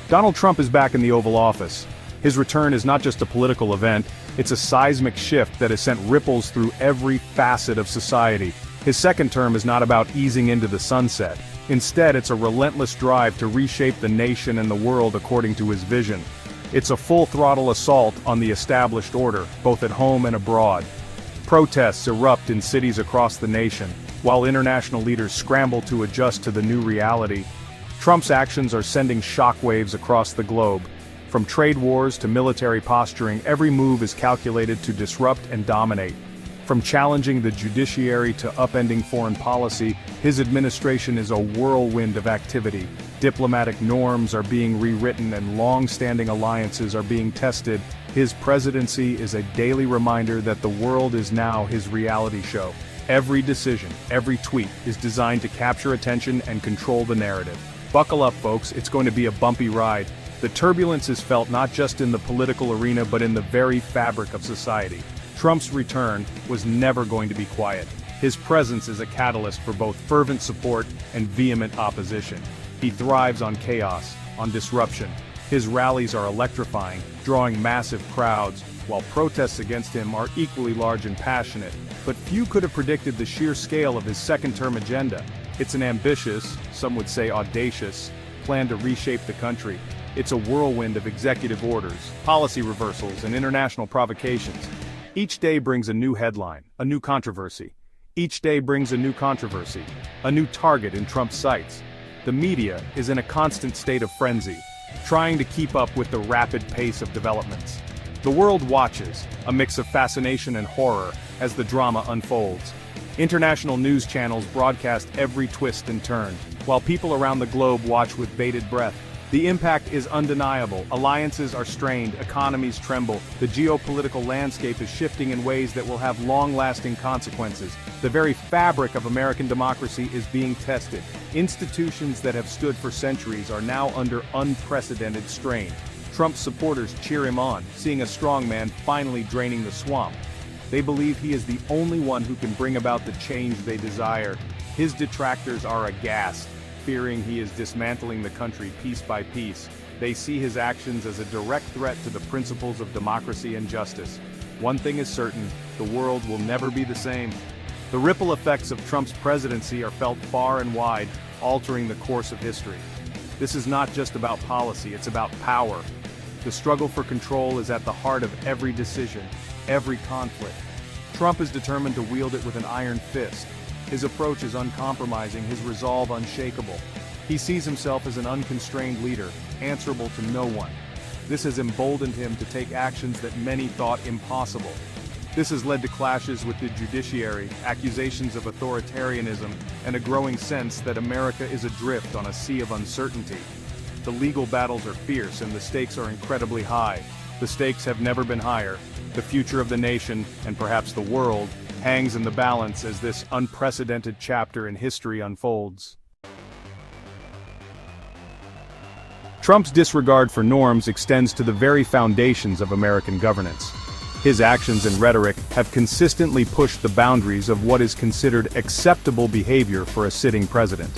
Donald Trump is back in the Oval Office. His return is not just a political event, it's a seismic shift that has sent ripples through every facet of society. His second term is not about easing into the sunset. Instead, it's a relentless drive to reshape the nation and the world according to his vision. It's a full-throttle assault on the established order, both at home and abroad. Protests erupt in cities across the nation, while international leaders scramble to adjust to the new reality. Trump's actions are sending shockwaves across the globe. From trade wars to military posturing, every move is calculated to disrupt and dominate. From challenging the judiciary to upending foreign policy, his administration is a whirlwind of activity. Diplomatic norms are being rewritten and long-standing alliances are being tested. His presidency is a daily reminder that the world is now his reality show. Every decision, every tweet is designed to capture attention and control the narrative. Buckle up, folks, it's going to be a bumpy ride. The turbulence is felt not just in the political arena but in the very fabric of society. Trump's return was never going to be quiet. His presence is a catalyst for both fervent support and vehement opposition. He thrives on chaos, on disruption. His rallies are electrifying, drawing massive crowds, while protests against him are equally large and passionate. But few could have predicted the sheer scale of his second-term agenda. It's an ambitious, some would say audacious, plan to reshape the country. It's a whirlwind of executive orders, policy reversals, and international provocations. Each day brings a new headline, a new controversy. Each day brings a new controversy, a new target in Trump's sights. The media is in a constant state of frenzy, trying to keep up with the rapid pace of developments. The world watches, a mix of fascination and horror, as the drama unfolds. International news channels broadcast every twist and turn, while people around the globe watch with bated breath. The impact is undeniable. Alliances are strained, economies tremble, the geopolitical landscape is shifting in ways that will have long-lasting consequences. The very fabric of American democracy is being tested. Institutions that have stood for centuries are now under unprecedented strain. Trump's supporters cheer him on, seeing a strongman finally draining the swamp. They believe he is the only one who can bring about the change they desire. His detractors are aghast, fearing he is dismantling the country piece by piece. They see his actions as a direct threat to the principles of democracy and justice. One thing is certain, the world will never be the same. The ripple effects of Trump's presidency are felt far and wide, altering the course of history. This is not just about policy, it's about power. The struggle for control is at the heart of every decision, every conflict. Trump is determined to wield it with an iron fist. His approach is uncompromising, his resolve unshakable. He sees himself as an unconstrained leader, answerable to no one. This has emboldened him to take actions that many thought impossible. This has led to clashes with the judiciary, accusations of authoritarianism, and a growing sense that America is adrift on a sea of uncertainty. The legal battles are fierce and the stakes are incredibly high. The stakes have never been higher. The future of the nation, and perhaps the world, hangs in the balance as this unprecedented chapter in history unfolds. Trump's disregard for norms extends to the very foundations of American governance. His actions and rhetoric have consistently pushed the boundaries of what is considered acceptable behavior for a sitting president.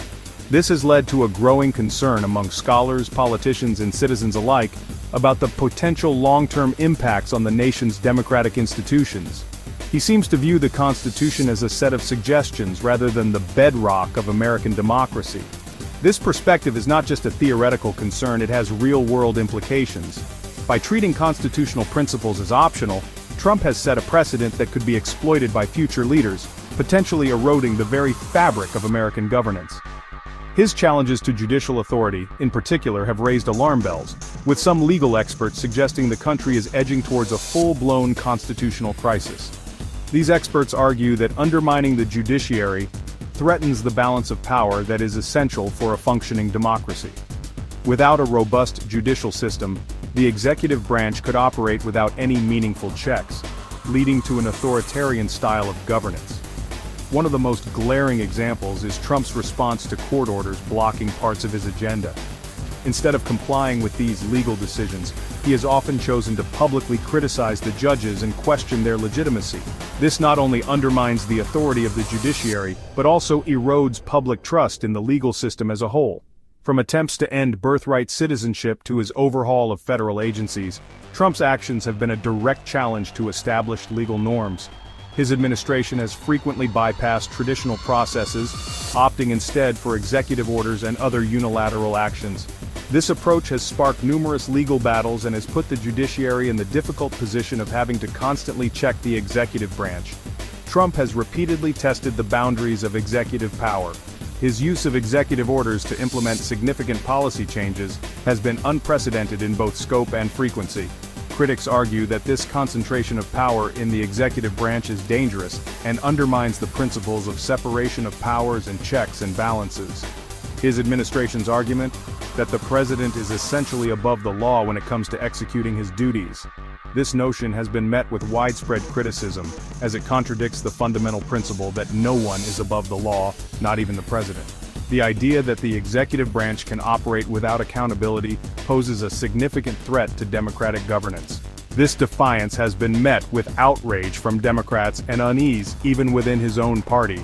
This has led to a growing concern among scholars, politicians, and citizens alike about the potential long-term impacts on the nation's democratic institutions. He seems to view the Constitution as a set of suggestions rather than the bedrock of American democracy. This perspective is not just a theoretical concern, it has real-world implications. By treating constitutional principles as optional, Trump has set a precedent that could be exploited by future leaders, potentially eroding the very fabric of American governance. His challenges to judicial authority, in particular, have raised alarm bells, with some legal experts suggesting the country is edging towards a full-blown constitutional crisis. These experts argue that undermining the judiciary threatens the balance of power that is essential for a functioning democracy. Without a robust judicial system, the executive branch could operate without any meaningful checks, leading to an authoritarian style of governance. One of the most glaring examples is Trump's response to court orders blocking parts of his agenda. Instead of complying with these legal decisions, he has often chosen to publicly criticize the judges and question their legitimacy. This not only undermines the authority of the judiciary, but also erodes public trust in the legal system as a whole. From attempts to end birthright citizenship to his overhaul of federal agencies, Trump's actions have been a direct challenge to established legal norms. His administration has frequently bypassed traditional processes, opting instead for executive orders and other unilateral actions. This approach has sparked numerous legal battles and has put the judiciary in the difficult position of having to constantly check the executive branch. Trump has repeatedly tested the boundaries of executive power. His use of executive orders to implement significant policy changes has been unprecedented in both scope and frequency. Critics argue that this concentration of power in the executive branch is dangerous and undermines the principles of separation of powers and checks and balances. His administration's argument that the president is essentially above the law when it comes to executing his duties. This notion has been met with widespread criticism, as it contradicts the fundamental principle that no one is above the law, not even the president. The idea that the executive branch can operate without accountability poses a significant threat to democratic governance. This defiance has been met with outrage from Democrats and unease even within his own party.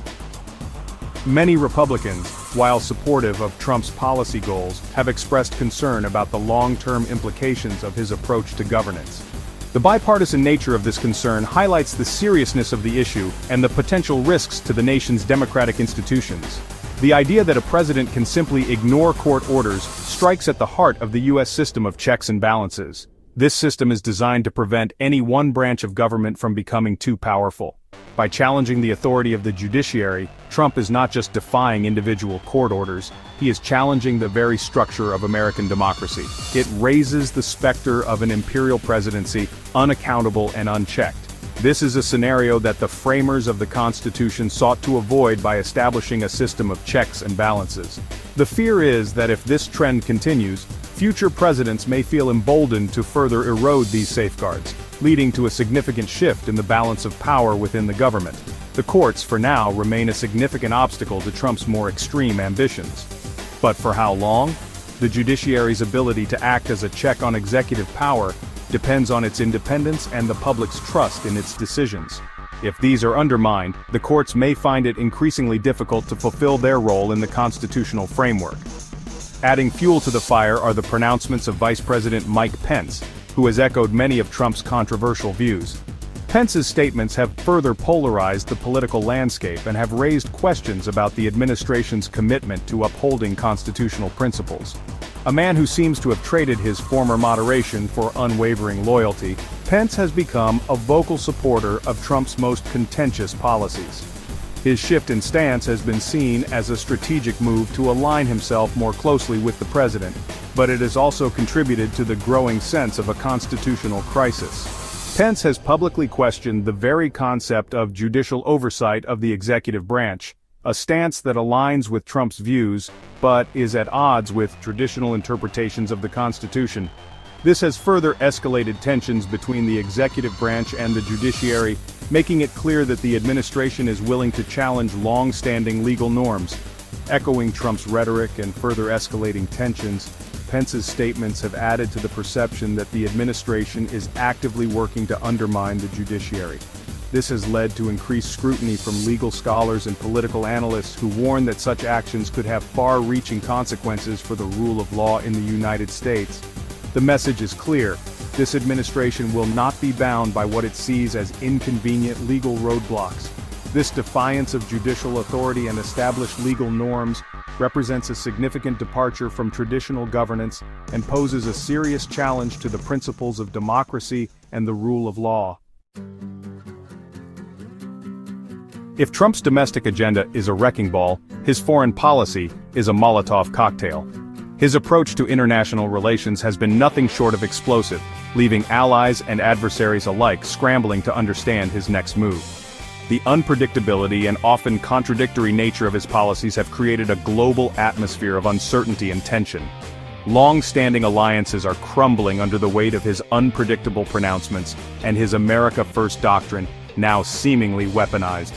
Many Republicans, while supportive of Trump's policy goals, have expressed concern about the long-term implications of his approach to governance. The bipartisan nature of this concern highlights the seriousness of the issue and the potential risks to the nation's democratic institutions. The idea that a president can simply ignore court orders strikes at the heart of the U.S. system of checks and balances. This system is designed to prevent any one branch of government from becoming too powerful. By challenging the authority of the judiciary, Trump is not just defying individual court orders, he is challenging the very structure of American democracy. It raises the specter of an imperial presidency, unaccountable and unchecked. This is a scenario that the framers of the Constitution sought to avoid by establishing a system of checks and balances. The fear is that if this trend continues, future presidents may feel emboldened to further erode these safeguards, leading to a significant shift in the balance of power within the government. The courts, for now, remain a significant obstacle to Trump's more extreme ambitions. But for how long? The judiciary's ability to act as a check on executive power depends on its independence and the public's trust in its decisions. If these are undermined, the courts may find it increasingly difficult to fulfill their role in the constitutional framework. Adding fuel to the fire are the pronouncements of Vice President Mike Pence, who has echoed many of Trump's controversial views. Pence's statements have further polarized the political landscape and have raised questions about the administration's commitment to upholding constitutional principles. A man who seems to have traded his former moderation for unwavering loyalty, Pence has become a vocal supporter of Trump's most contentious policies. His shift in stance has been seen as a strategic move to align himself more closely with the president, but it has also contributed to the growing sense of a constitutional crisis. Pence has publicly questioned the very concept of judicial oversight of the executive branch, a stance that aligns with Trump's views, but is at odds with traditional interpretations of the Constitution. This has further escalated tensions between the executive branch and the judiciary, making it clear that the administration is willing to challenge long-standing legal norms. Echoing Trump's rhetoric and further escalating tensions, Pence's statements have added to the perception that the administration is actively working to undermine the judiciary. This has led to increased scrutiny from legal scholars and political analysts who warn that such actions could have far-reaching consequences for the rule of law in the United States. The message is clear. This administration will not be bound by what it sees as inconvenient legal roadblocks. This defiance of judicial authority and established legal norms represents a significant departure from traditional governance and poses a serious challenge to the principles of democracy and the rule of law. If Trump's domestic agenda is a wrecking ball, his foreign policy is a Molotov cocktail. His approach to international relations has been nothing short of explosive, leaving allies and adversaries alike scrambling to understand his next move. The unpredictability and often contradictory nature of his policies have created a global atmosphere of uncertainty and tension. Long-standing alliances are crumbling under the weight of his unpredictable pronouncements and his America First doctrine, now seemingly weaponized.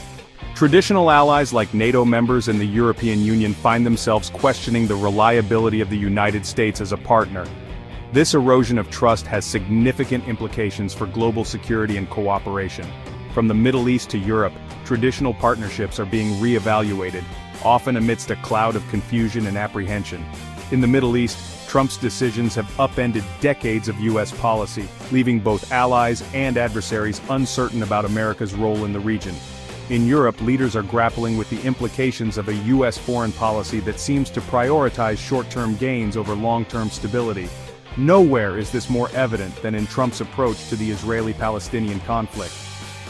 Traditional allies like NATO members and the European Union find themselves questioning the reliability of the United States as a partner. This erosion of trust has significant implications for global security and cooperation. From the Middle East to Europe, traditional partnerships are being re-evaluated, often amidst a cloud of confusion and apprehension. In the Middle East, Trump's decisions have upended decades of U.S. policy, leaving both allies and adversaries uncertain about America's role in the region. In Europe, leaders are grappling with the implications of a U.S. foreign policy that seems to prioritize short-term gains over long-term stability. Nowhere is this more evident than in Trump's approach to the Israeli-Palestinian conflict.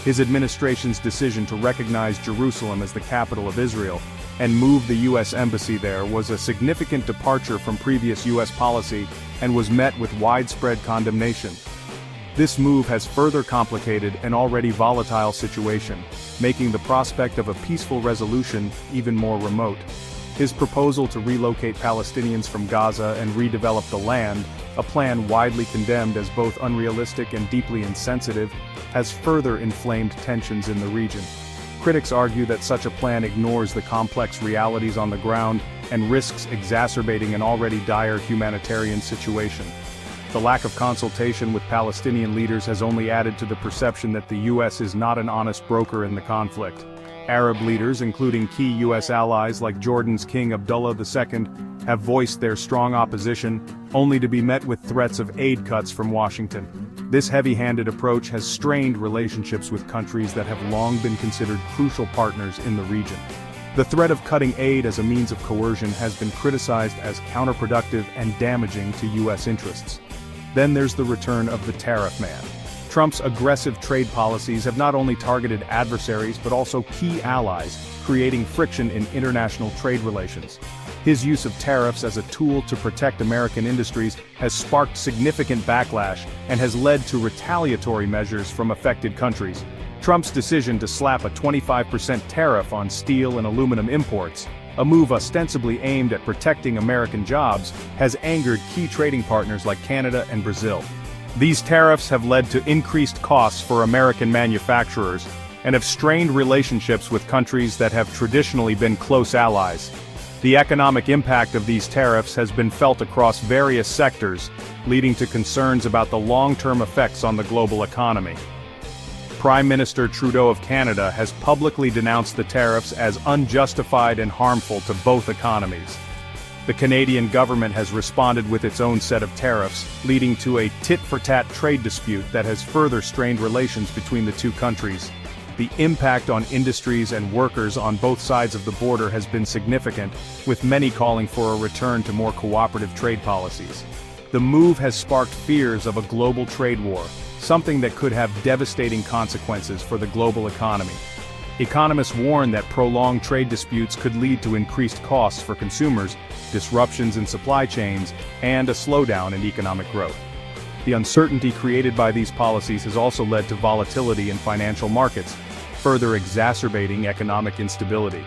His administration's decision to recognize Jerusalem as the capital of Israel and move the U.S. embassy there was a significant departure from previous U.S. policy and was met with widespread condemnation. This move has further complicated an already volatile situation, making the prospect of a peaceful resolution even more remote. His proposal to relocate Palestinians from Gaza and redevelop the land, a plan widely condemned as both unrealistic and deeply insensitive, has further inflamed tensions in the region. Critics argue that such a plan ignores the complex realities on the ground and risks exacerbating an already dire humanitarian situation. The lack of consultation with Palestinian leaders has only added to the perception that the U.S. is not an honest broker in the conflict. Arab leaders, including key U.S. allies like Jordan's King Abdullah II, have voiced their strong opposition, only to be met with threats of aid cuts from Washington. This heavy-handed approach has strained relationships with countries that have long been considered crucial partners in the region. The threat of cutting aid as a means of coercion has been criticized as counterproductive and damaging to U.S. interests. Then there's the return of the tariff man. Trump's aggressive trade policies have not only targeted adversaries but also key allies, creating friction in international trade relations. His use of tariffs as a tool to protect American industries has sparked significant backlash and has led to retaliatory measures from affected countries. Trump's decision to slap a 25% tariff on steel and aluminum imports, a move ostensibly aimed at protecting American jobs, has angered key trading partners like Canada and Brazil. These tariffs have led to increased costs for American manufacturers and have strained relationships with countries that have traditionally been close allies. The economic impact of these tariffs has been felt across various sectors, leading to concerns about the long-term effects on the global economy. Prime Minister Trudeau of Canada has publicly denounced the tariffs as unjustified and harmful to both economies. The Canadian government has responded with its own set of tariffs, leading to a tit-for-tat trade dispute that has further strained relations between the two countries. The impact on industries and workers on both sides of the border has been significant, with many calling for a return to more cooperative trade policies. The move has sparked fears of a global trade war, something that could have devastating consequences for the global economy. Economists warn that prolonged trade disputes could lead to increased costs for consumers, disruptions in supply chains, and a slowdown in economic growth. The uncertainty created by these policies has also led to volatility in financial markets, further exacerbating economic instability.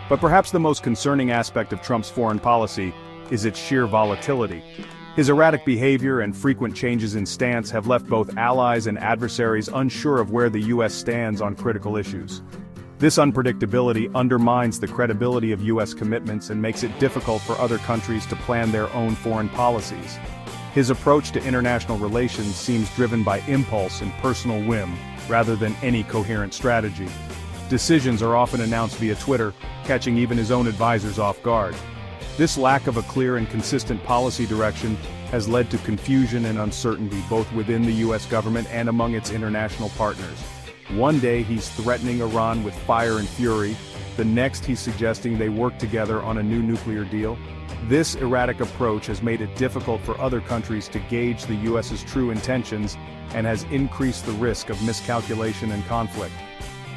But perhaps the most concerning aspect of Trump's foreign policy is its sheer volatility. His erratic behavior and frequent changes in stance have left both allies and adversaries unsure of where the U.S. stands on critical issues. This unpredictability undermines the credibility of U.S. commitments and makes it difficult for other countries to plan their own foreign policies. His approach to international relations seems driven by impulse and personal whim, rather than any coherent strategy. Decisions are often announced via Twitter, catching even his own advisors off guard. This lack of a clear and consistent policy direction has led to confusion and uncertainty both within the U.S. government and among its international partners. One day he's threatening Iran with fire and fury, the next he's suggesting they work together on a new nuclear deal. This erratic approach has made it difficult for other countries to gauge the U.S.'s true intentions and has increased the risk of miscalculation and conflict.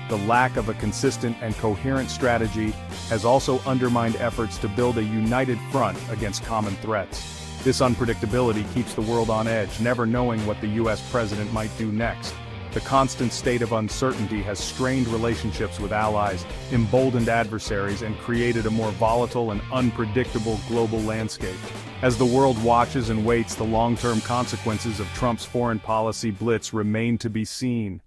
The lack of a consistent and coherent strategy has also undermined efforts to build a united front against common threats. This unpredictability keeps the world on edge, never knowing what the U.S. president might do next. The constant state of uncertainty has strained relationships with allies, emboldened adversaries, and created a more volatile and unpredictable global landscape. As the world watches and waits, the long-term consequences of Trump's foreign policy blitz remain to be seen.